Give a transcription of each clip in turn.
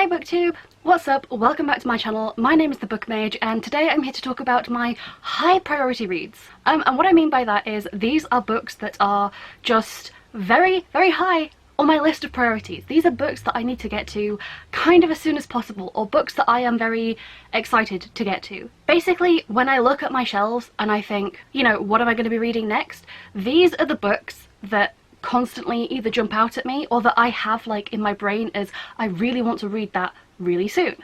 Hi BookTube! What's up? Welcome back to my channel. My name is the Book Mage and today I'm here to talk about my high priority reads. And what I mean by that is these are books that are just very high on my list of priorities. These are books that I need to get to kind of as soon as possible, or books that I am very excited to get to. Basically, when I look at my shelves and I think, you know, what am I going to be reading next? These are the books that constantly either jump out at me or that I have like in my brain as I really want to read that really soon.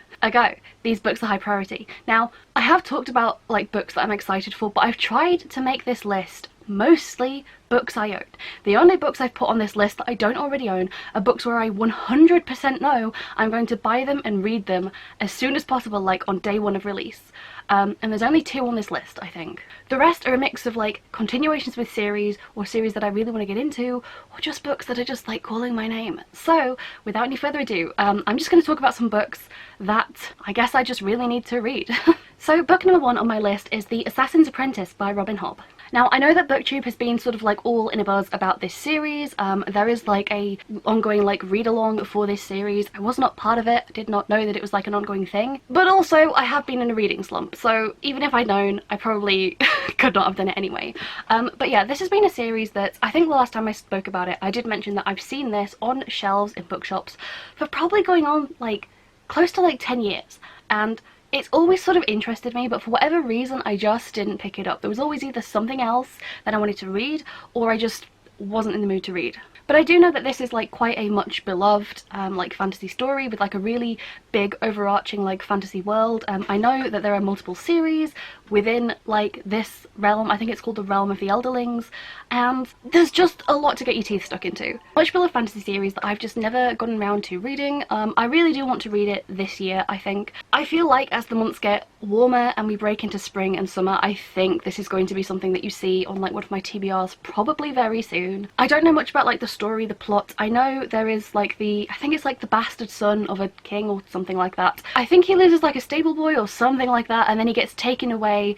These books are high priority. Now, I have talked about like books that I'm excited for, but I've tried to make this list mostly books I own. The only books I've put on this list that I don't already own are books where I 100% know I'm going to buy them and read them as soon as possible, like on day one of release. And there's only 2 on this list, I think. The rest are a mix of like continuations with series, or series that I really want to get into, or just books that are just like calling my name. So without any further ado, I'm just going to talk about some books that I guess I just really need to read. So book number 1 on my list is The Assassin's Apprentice by Robin Hobb. Now, I know that BookTube has been sort of like all in a buzz about this series. There is like a ongoing like read-along for this series. I was not part of it, did not know that it was like an ongoing thing. But also, I have been in a reading slump, so even if I'd known, I probably could not have done it anyway. But yeah, this has been a series that I think the last time I spoke about it, I did mention that I've seen this on shelves in bookshops for probably going on like close to like 10 years. And it's always sort of interested me, but for whatever reason I just didn't pick it up. There was always either something else that I wanted to read, or I just wasn't in the mood to read. But I do know that this is like quite a much beloved like fantasy story with like a really big overarching like fantasy world. I know that there are multiple series within like this realm. I think it's called the Realm of the Elderlings, and there's just a lot to get your teeth stuck into. Much beloved fantasy series that I've just never gotten around to reading. I really do want to read it this year, I think. I feel like as the months get warmer and we break into spring and summer, I think this is going to be something that you see on like one of my TBRs probably very soon. I don't know much about like the story, the plot. I know there is like I think it's like the bastard son of a king or something like that. I think he lives as like a stable boy or something like that, and then he gets taken away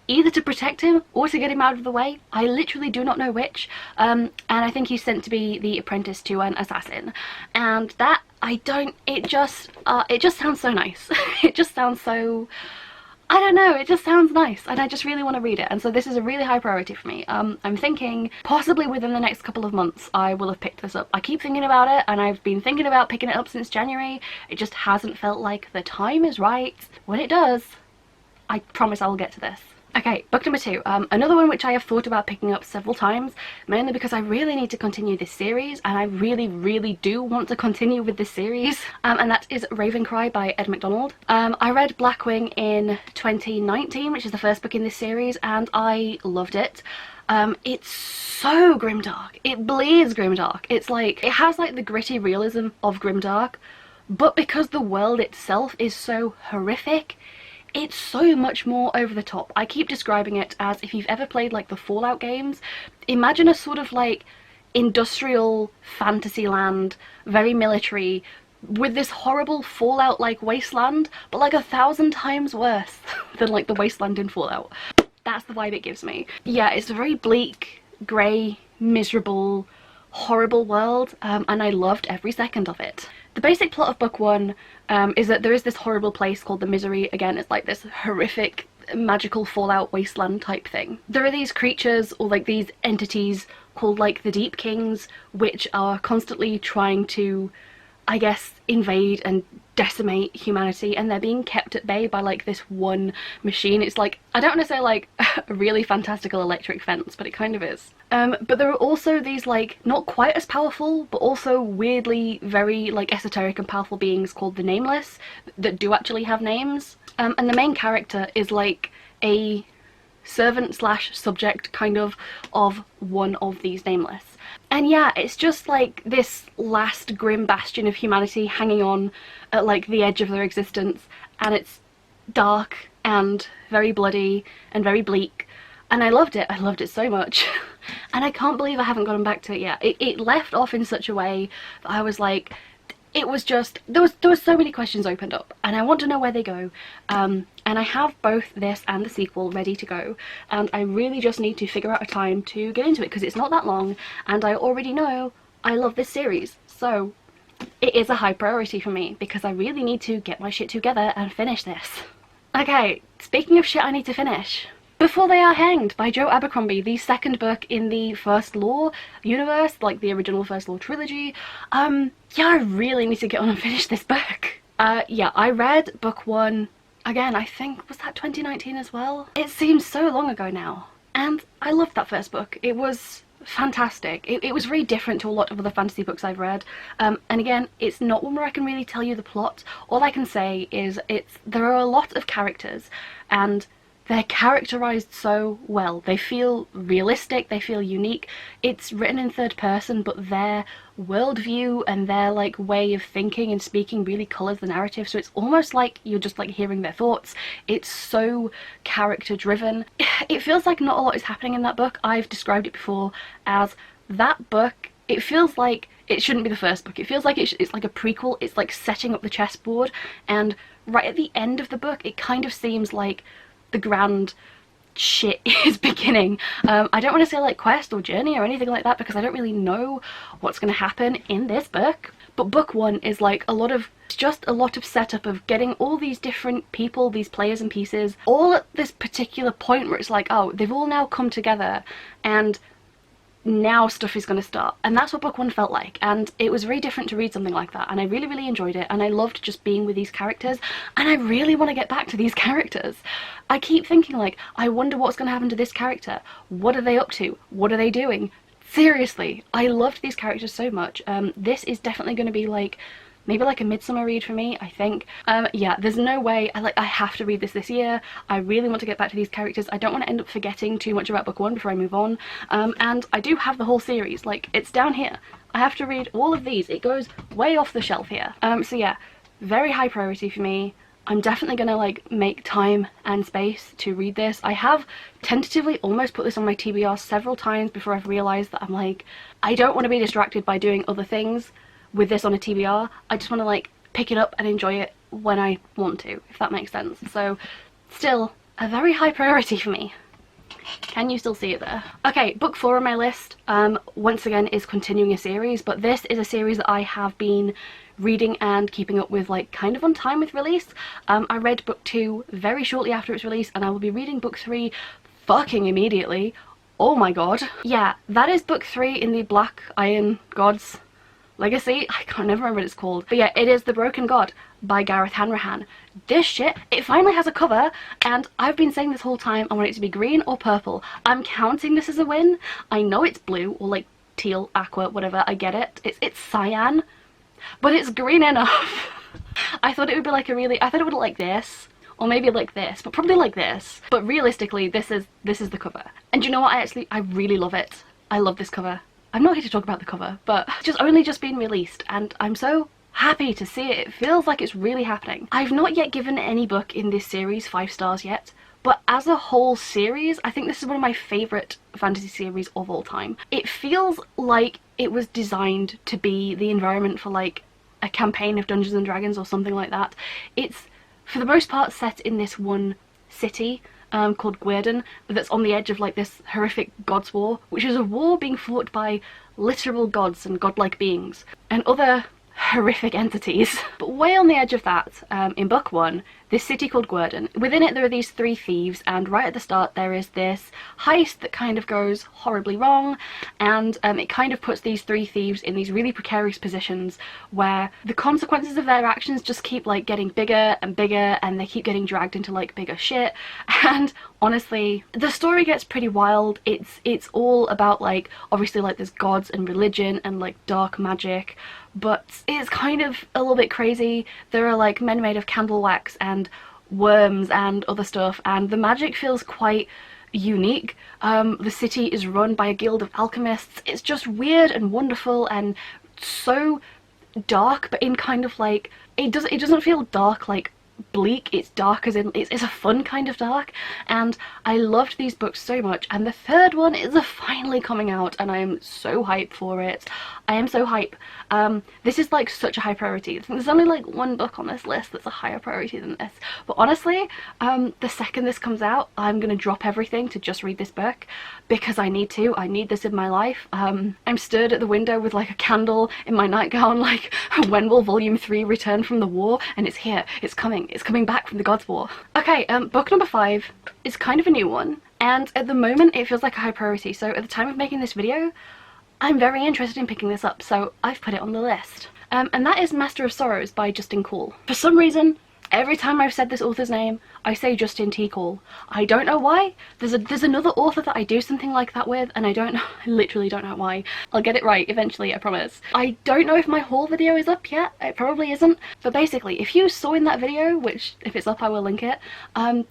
either to protect him or to get him out of the way. I literally do not know which. And I think he's sent to be the apprentice to an assassin. And that, it just sounds so nice. It just sounds so, I don't know, it just sounds nice, and I just really want to read it, and so this is a really high priority for me. I'm thinking possibly within the next couple of months I will have picked this up. I keep thinking about it, and I've been thinking about picking it up since January. It just hasn't felt like the time is right. When it does, I promise I will get to this. Okay, book number 2. Another one which I have thought about picking up several times, mainly because I really need to continue this series, and I really do want to continue with this series, and that is Ravencry by Ed McDonald. I read Blackwing in 2019, which is the first book in this series, and I loved it. It's so grimdark. It bleeds grimdark. It's like, it has like the gritty realism of grimdark, but because the world itself is so horrific, it's so much more over the top. I keep describing it as, if you've ever played like the Fallout games, imagine a sort of like industrial fantasy land, very military, with this horrible Fallout like wasteland, but like 1,000 times worse than like the wasteland in Fallout. That's the vibe it gives me. Yeah, it's a very bleak, grey, miserable, horrible world, and I loved every second of it. The basic plot of book 1 is that there is this horrible place called the Misery. Again, it's like this horrific magical Fallout wasteland type thing. There are these creatures, or like these entities called like the Deep Kings, which are constantly trying to, I guess, invade and decimate humanity, and they're being kept at bay by like this one machine. It's like, I don't want to say like a really fantastical electric fence, but it kind of is. But there are also these like not quite as powerful but also weirdly very like esoteric and powerful beings called the Nameless that do actually have names, and the main character is like a servant slash subject kind of one of these Nameless. And yeah, it's just like this last grim bastion of humanity hanging on at like the edge of their existence, and it's dark and very bloody and very bleak, and I loved it. I loved it so much. And I can't believe I haven't gotten back to it yet. It left off in such a way that I was like, it was just, there was so many questions opened up, and I want to know where they go. And I have both this and the sequel ready to go, and I really just need to figure out a time to get into it, because it's not that long, and I already know I love this series. So it is a high priority for me because I really need to get my shit together and finish this. Okay, speaking of shit I need to finish. Before They Are Hanged by Joe Abercrombie, the second book in the First Law universe, like the original First Law trilogy. Yeah, I really need to get on and finish this book. Yeah, I read book one, again, I think, was that 2019 as well? It seems so long ago now. And I loved that first book. It was fantastic. It was very different to a lot of other fantasy books I've read. And again, it's not one where I can really tell you the plot. All I can say is there are a lot of characters and they're characterized so well. They feel realistic, they feel unique. It's written in third person, but their worldview and their like way of thinking and speaking really colours the narrative, so it's almost like you're just like hearing their thoughts. It's so character driven. It feels like not a lot is happening in that book. I've described it before as that book, it feels like it shouldn't be the first book. It feels like it's like a prequel. It's like setting up the chessboard, and right at the end of the book it kind of seems like the grand shit is beginning. I don't want to say like quest or journey or anything like that because I don't really know what's going to happen in this book. But book one is like just a lot of setup of getting all these different people, these players and pieces, all at this particular point where it's like, oh, they've all now come together and now stuff is going to start. And that's what book one felt like, and it was very different to read something like that, and I really enjoyed it, and I loved just being with these characters, and I really want to get back to these characters. I keep thinking like, I wonder what's going to happen to this character. What are they up to? What are they doing? Seriously, I loved these characters so much. This is definitely going to be like maybe like a midsummer read for me, I think. Yeah, there's no way, I have to read this year. I really want to get back to these characters. I don't want to end up forgetting too much about book one before I move on. And I do have the whole series, like it's down here. I have to read all of these. It goes way off the shelf here. So yeah, very high priority for me. I'm definitely gonna like make time and space to read this. I have tentatively almost put this on my TBR several times before I've realised that I'm like, I don't want to be distracted by doing other things with this on a TBR. I just want to like pick it up and enjoy it when I want to, if that makes sense. So still a very high priority for me. Can you still see it there? Okay, book four on my list, once again is continuing a series, but this is a series that I have been reading and keeping up with like kind of on time with release. I read book two very shortly after its release, and I will be reading book three fucking immediately. Oh my god. Yeah, that is book three in the Black Iron Gods Legacy. I can't never remember what it's called, but yeah, it is The Broken God by Gareth Hanrahan. This shit, it finally has a cover, and I've been saying this whole time I want it to be green or purple. I'm counting this as a win. I know it's blue or like teal, aqua, whatever, I get it. It's cyan, but it's green enough. I thought it would be like I thought it would look like this, or maybe like this, but probably like this. But realistically, this is the cover. And you know what, I really love it. I love this cover. I'm not here to talk about the cover, but it's only just been released and I'm so happy to see it. It feels like it's really happening. I've not yet given any book in this series 5 stars yet, but as a whole series, I think this is one of my favourite fantasy series of all time. It feels like it was designed to be the environment for like a campaign of Dungeons and Dragons or something like that. It's for the most part set in this one city called Guerden, that's on the edge of like this horrific gods war, which is a war being fought by literal gods and godlike beings and other horrific entities. But way on the edge of that, in book one, this city called Guerden. Within it there are these 3 thieves, and right at the start there is this heist that kind of goes horribly wrong, and it kind of puts these 3 thieves in these really precarious positions where the consequences of their actions just keep like getting bigger and bigger, and they keep getting dragged into like bigger shit. And honestly, the story gets pretty wild. It's all about like, obviously like there's gods and religion and like dark magic, but it's kind of a little bit crazy. There are like men made of candle wax and worms and other stuff, and the magic feels quite unique. The city is run by a guild of alchemists. It's just weird and wonderful and so dark, but in kind of like, it doesn't feel dark like bleak, it's dark, as in it's a fun kind of dark, and I loved these books so much. And the third one is finally coming out and I am so hyped for it. I am so hype. This is like such a high priority. I think there's only like one book on this list that's a higher priority than this, but honestly, the second this comes out, I'm gonna drop everything to just read this book because I need to. I need this in my life. I'm stood at the window with like a candle in my nightgown, like, when will volume 3 return from the war? And it's here, it's coming back from the God's War. Okay, book number 5 is kind of a new one, and at the moment it feels like a high priority, so at the time of making this video I'm very interested in picking this up, so I've put it on the list. And that is Master of Sorrows by Justin Cool. For some reason, every time I've said this author's name, I say Justin T. Cool. I don't know why. There's another author that I do something like that with, and I literally don't know why. I'll get it right eventually, I promise. I don't know if my haul video is up yet. It probably isn't. But basically, if you saw in that video, which if it's up I will link it,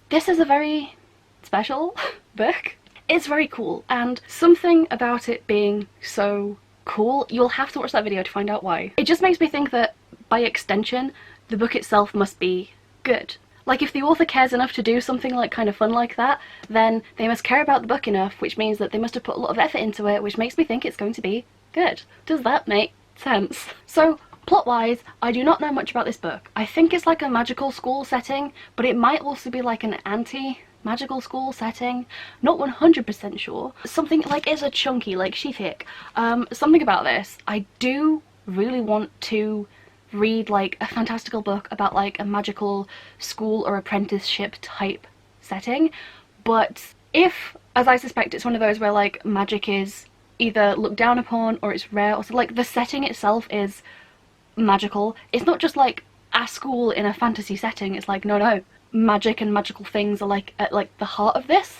this is a very special book. It's very cool, and something about it being so cool, you'll have to watch that video to find out why. It just makes me think that, by extension, the book itself must be good. Like, if the author cares enough to do something like kind of fun like that, then they must care about the book enough, which means that they must have put a lot of effort into it, which makes me think it's going to be good. Does that make sense? So, plot-wise, I do not know much about this book. I think it's like a magical school setting, but it might also be like an anti-magical school setting. Not 100% sure. Something like, it's a chunky, like Shithik. Something about this. I do really want to read like a fantastical book about like a magical school or apprenticeship type setting, but if, as I suspect, it's one of those where like magic is either looked down upon or it's rare, or so like the setting itself is magical, it's not just like a school in a fantasy setting, it's like no, magic and magical things are like at like the heart of this.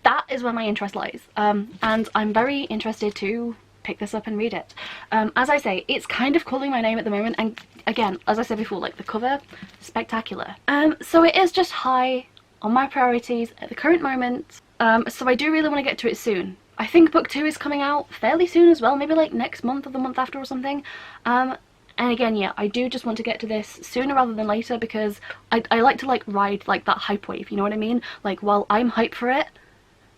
That is where my interest lies, and I'm very interested to pick this up and read it. As I say, it's kind of calling my name at the moment, and again, as I said before, like the cover, spectacular. So it is just high on my priorities at the current moment, so I do really want to get to it soon. I think book 2 is coming out fairly soon as well, maybe like next month or the month after or something. And again, yeah, I do just want to get to this sooner rather than later, because I like to like ride like that hype wave, you know what I mean? Like, while I'm hyped for it,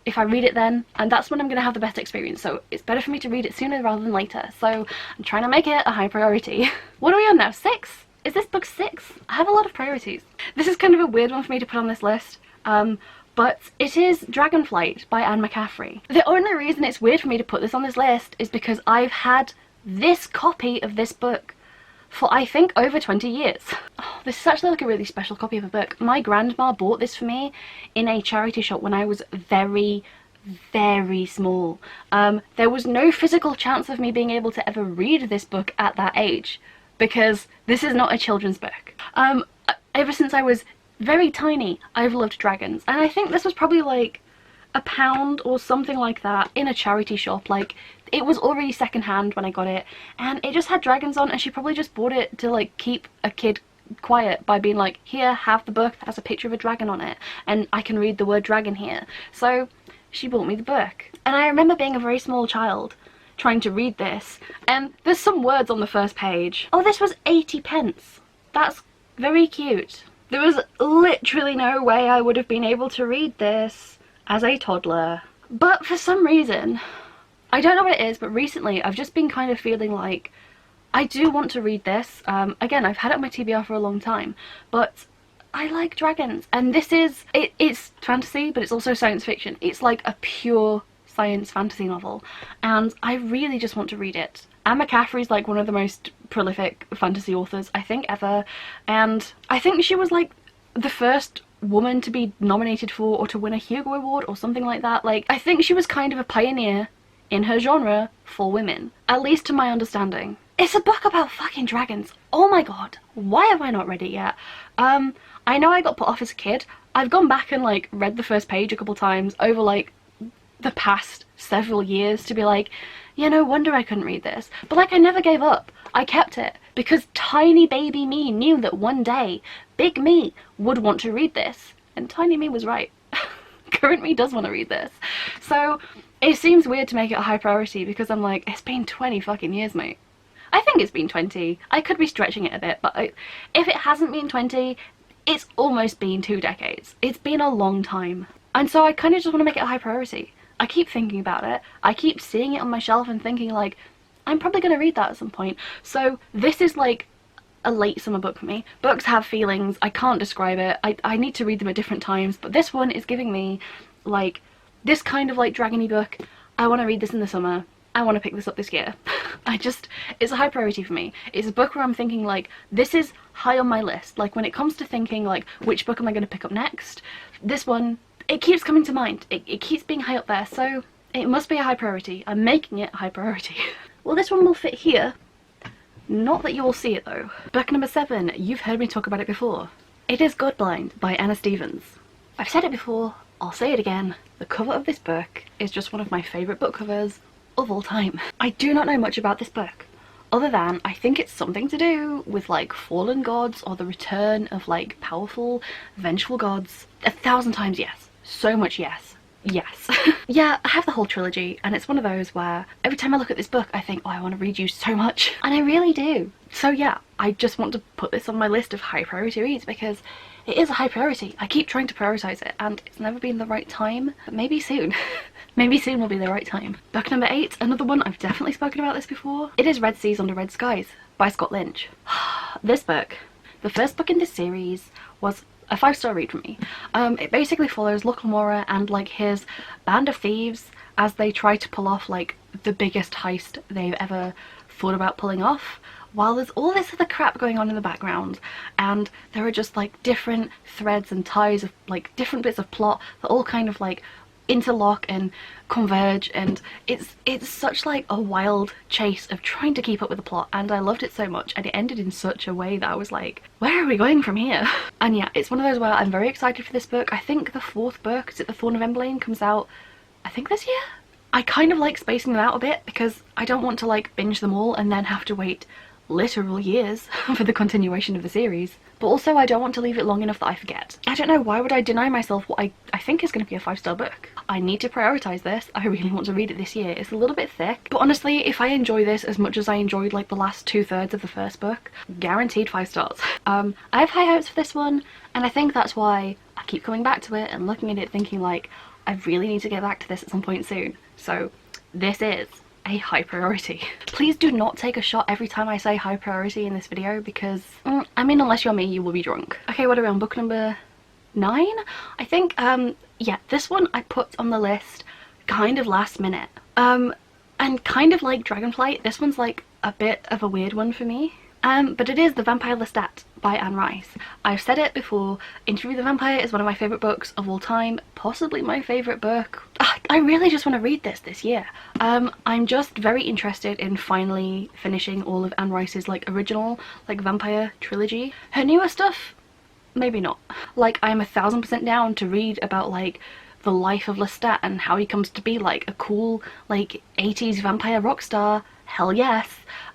if I read it then, and that's when I'm going to have the best experience, so it's better for me to read it sooner rather than later, so I'm trying to make it a high priority. What are we on now? 6? Is this book 6? I have a lot of priorities. This is kind of a weird one for me to put on this list, but it is Dragonflight by Anne McCaffrey. The only reason it's weird for me to put this on this list is because I've had this copy of this book for I think over 20 years. Oh, this is actually like a really special copy of a book. My grandma bought this for me in a charity shop when I was very, very small. There was no physical chance of me being able to ever read this book at that age, because this is not a children's book. Ever since I was very tiny, I've loved dragons, and I think this was probably like £1 or something like that in a charity shop. Like, it was already secondhand when I got it, and it just had dragons on, and she probably just bought it to like keep a kid quiet by being like, here, have the book that has a picture of a dragon on it and I can read the word dragon here. So she bought me the book, and I remember being a very small child trying to read this, and there's some words on the first page. Oh, this was 80p. That's very cute. There was literally no way I would have been able to read this as a toddler, but for some reason, I don't know what it is, but recently I've just been kind of feeling like I do want to read this. Again, I've had it on my TBR for a long time, but I like dragons, and this is, it's fantasy, but it's also science fiction. It's like a pure science fantasy novel, and I really just want to read it. Anne McCaffrey is like one of the most prolific fantasy authors I think ever, and I think she was like the first woman to be nominated for or to win a Hugo Award or something like that. Like, I think she was kind of a pioneer in her genre for women, at least to my understanding. It's a book about fucking dragons. Oh my god, why have I not read it yet? I know I got put off as a kid. I've gone back and like read the first page a couple times over like the past several years to be like, yeah, no wonder I couldn't read this. But like, I never gave up. I kept it because tiny baby me knew that one day big me would want to read this, and tiny me was right. Current me does want to read this. So it seems weird to make it a high priority because I'm like, it's been 20 fucking years, mate. I think it's been 20. I could be stretching it a bit, but if it hasn't been 20, It's almost been 2 decades. It's been a long time. And so I kind of just want to make it a high priority. I keep thinking about it. I keep seeing it on my shelf and thinking like, I'm probably going to read that at some point. So this is like a late summer book for me. Books have feelings. I can't describe it. I need to read them at different times. But this one is giving me like this kind of like dragony book. I want to read this in the summer. I want to pick this up this year. It's a high priority for me. It's a book where I'm thinking like, this is high on my list. Like when it comes to thinking like, which book am I going to pick up next? This one, it keeps coming to mind. It keeps being high up there. So it must be a high priority. I'm making it a high priority. Well, this one will fit here. Not that you will see it though. Book number 7. You've heard me talk about it before. It is Godblind by Anna Stephens. I've said it before. I'll say it again. The cover of this book is just one of my favourite book covers of all time. I do not know much about this book, other than I think it's something to do with like fallen gods or the return of like powerful, vengeful gods. 1,000 times yes. So much yes. Yes. Yeah, I have the whole trilogy, and it's one of those where every time I look at this book I think, oh, I want to read you so much, and I really do. So yeah, I just want to put this on my list of high priority reads because it is a high priority. I keep trying to prioritize it and it's never been the right time, but maybe soon. Maybe soon will be the right time. Book number 8, another one, I've definitely spoken about this before. It is Red Seas Under Red Skies by Scott Lynch. This book, the first book in this series, was a 5-star read for me. It basically follows Locke and like his band of thieves as they try to pull off like the biggest heist they've ever thought about pulling off, while there's all this other crap going on in the background, and there are just like different threads and ties of like different bits of plot that all kind of like interlock and converge, and it's such like a wild chase of trying to keep up with the plot, and I loved it so much, and it ended in such a way that I was like, where are we going from here? And yeah, it's one of those where I'm very excited for this book. I think the 4th book, is it The Thorn of Emblane, comes out I think this year? I kind of like spacing them out a bit because I don't want to like binge them all and then have to wait literal years for the continuation of the series, but also I don't want to leave it long enough that I forget. I don't know, why would I deny myself what I think is going to be a 5-star book? I need to prioritize this. I really want to read it this year. It's a little bit thick, but honestly, if I enjoy this as much as I enjoyed like the last 2/3 of the first book, guaranteed 5 stars. I have high hopes for this one, and I think that's why I keep coming back to it and looking at it thinking like, I really need to get back to this at some point soon. So this is a high priority. Please do not take a shot every time I say high priority in this video because, I mean, unless you're me, you will be drunk. Okay, what are we on? Book number 9? I think, yeah, this one I put on the list kind of last minute. And kind of like Dragonflight, this one's like a bit of a weird one for me. But it is The Vampire Lestat by Anne Rice. I've said it before, Interview with the Vampire is one of my favourite books of all time, possibly my favourite book. I really just want to read this year. I'm just very interested in finally finishing all of Anne Rice's like original like vampire trilogy. Her newer stuff, maybe not. Like, I'm 1000% down to read about like the life of Lestat and how he comes to be like a cool like 80s vampire rock star. Hell yes.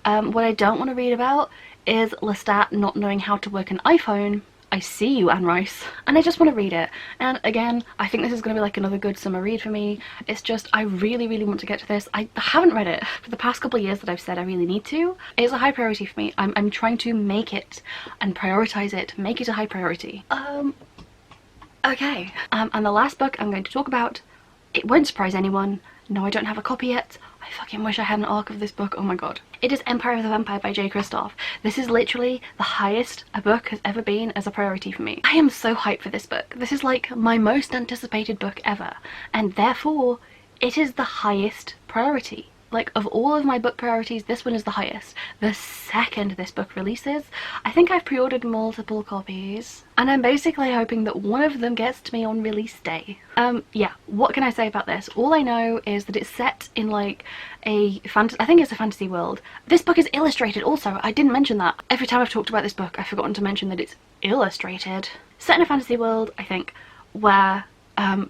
What I don't want to read about is Lestat not knowing how to work an iPhone. I see you, Anne Rice. And I just want to read it. And again, I think this is going to be like another good summer read for me. It's just, I really, really want to get to this. I haven't read it for the past couple of years that I've said I really need to. It's a high priority for me. I'm trying to make it and prioritize it, make it a high priority. Okay. And the last book I'm going to talk about, it won't surprise anyone. No, I don't have a copy yet. I fucking wish I had an arc of this book, oh my god. It is Empire of the Vampire by Jay Kristoff. This is literally the highest a book has ever been as a priority for me. I am so hyped for this book. This is like my most anticipated book ever, and therefore it is the highest priority. Like, of all of my book priorities, this one is the highest. The second this book releases, I think I've pre-ordered multiple copies, and I'm basically hoping that one of them gets to me on release day. Yeah, what can I say about this? All I know is that it's set in like a I think it's a fantasy world. This book is illustrated also, I didn't mention that. Every time I've talked about this book, I've forgotten to mention that it's illustrated. Set in a fantasy world, I think, where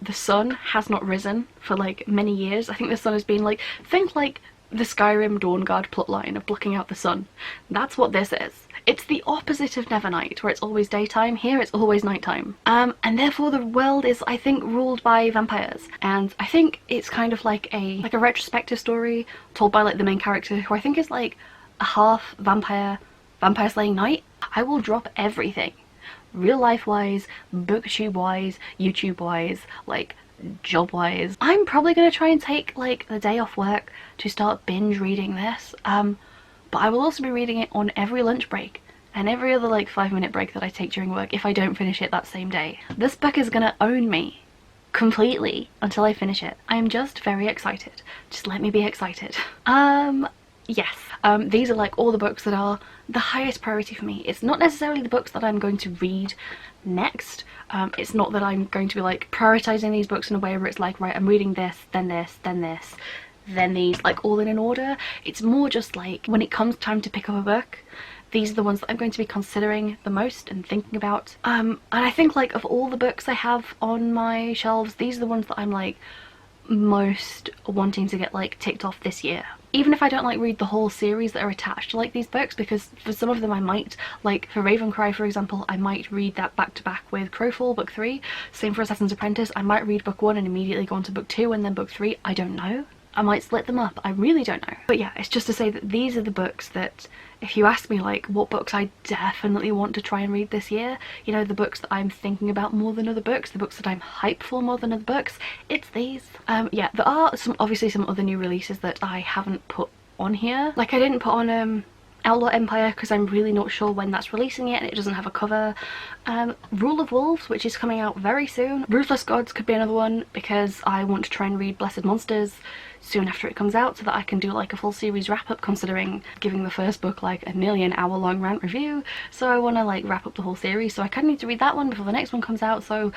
the sun has not risen for like many years. I think the sun has been like, think like the Skyrim Dawnguard plotline of blocking out the sun. That's what this is. It's the opposite of Nevernight, where it's always daytime. Here it's always nighttime. And therefore the world is, I think, ruled by vampires. And I think it's kind of like a retrospective story told by like the main character, who I think is like a half vampire slaying knight. I will drop everything real life wise, booktube wise, YouTube wise, like job wise. I'm probably gonna try and take like the day off work to start binge reading this, but I will also be reading it on every lunch break and every other like 5-minute break that I take during work if I don't finish it that same day. This book is gonna own me completely until I finish it. I am just very excited. Just let me be excited. Yes. These are like all the books that are the highest priority for me. It's not necessarily the books that I'm going to read next. It's not that I'm going to be like prioritizing these books in a way where it's like, right, I'm reading this, then this, then this, then these, like all in an order. It's more just like when it comes time to pick up a book, these are the ones that I'm going to be considering the most and thinking about. And I think like of all the books I have on my shelves, these are the ones that I'm like most wanting to get like ticked off this year. Even if I don't like read the whole series that are attached to like these books, because for some of them I might, like for Ravencry for example, I might read that back to back with Crowfall book 3. Same for Assassin's Apprentice, I might read book 1 and immediately go on to book 2 and then book 3. I don't know. I might split them up. I really don't know. But yeah, it's just to say that these are the books that, if you ask me like what books I definitely want to try and read this year, you know, the books that I'm thinking about more than other books, the books that I'm hyped for more than other books, it's these. Yeah, there are obviously some other new releases that I haven't put on here. Like I didn't put on Outlaw Empire because I'm really not sure when that's releasing yet and it doesn't have a cover. Rule of Wolves, which is coming out very soon. Ruthless Gods could be another one because I want to try and read Blessed Monsters soon after it comes out so that I can do like a full series wrap up, considering giving the first book like a hour-long rant review. So I want to like wrap up the whole series, so I kind of need to read that one before the next one comes out, so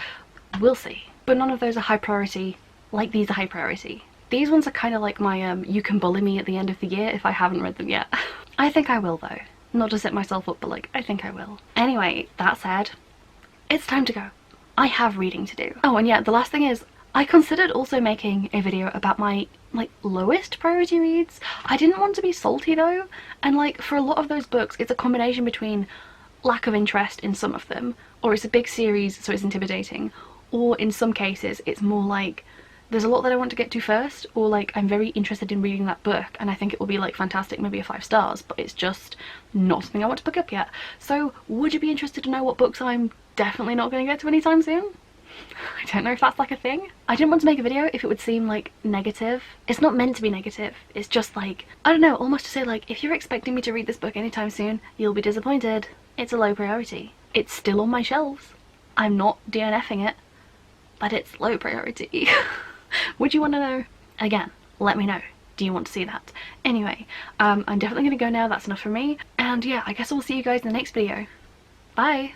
we'll see. But none of those are high priority like these are high priority. These ones are kind of like my you can bully me at the end of the year if I haven't read them yet. I think I will though. Not to set myself up, but like I think I will. Anyway, that said, it's time to go. I have reading to do. Oh, and yeah, the last thing is I considered also making a video about my like lowest priority reads. I didn't want to be salty though, and like for a lot of those books it's a combination between lack of interest in some of them, or it's a big series so it's intimidating, or in some cases it's more like there's a lot that I want to get to first, or like I'm very interested in reading that book and I think it will be like fantastic, maybe a 5 stars, but it's just not something I want to pick up yet. So would you be interested to know what books I'm definitely not going to get to anytime soon? I don't know if that's like a thing. I didn't want to make a video if it would seem like negative. It's not meant to be negative. It's just like, I don't know, almost to say like, if you're expecting me to read this book anytime soon, you'll be disappointed. It's a low priority. It's still on my shelves. I'm not DNFing it, but it's low priority. Would you want to know? Again, let me know. Do you want to see that? Anyway, I'm definitely going to go now. That's enough for me. And yeah, I guess I'll see you guys in the next video. Bye!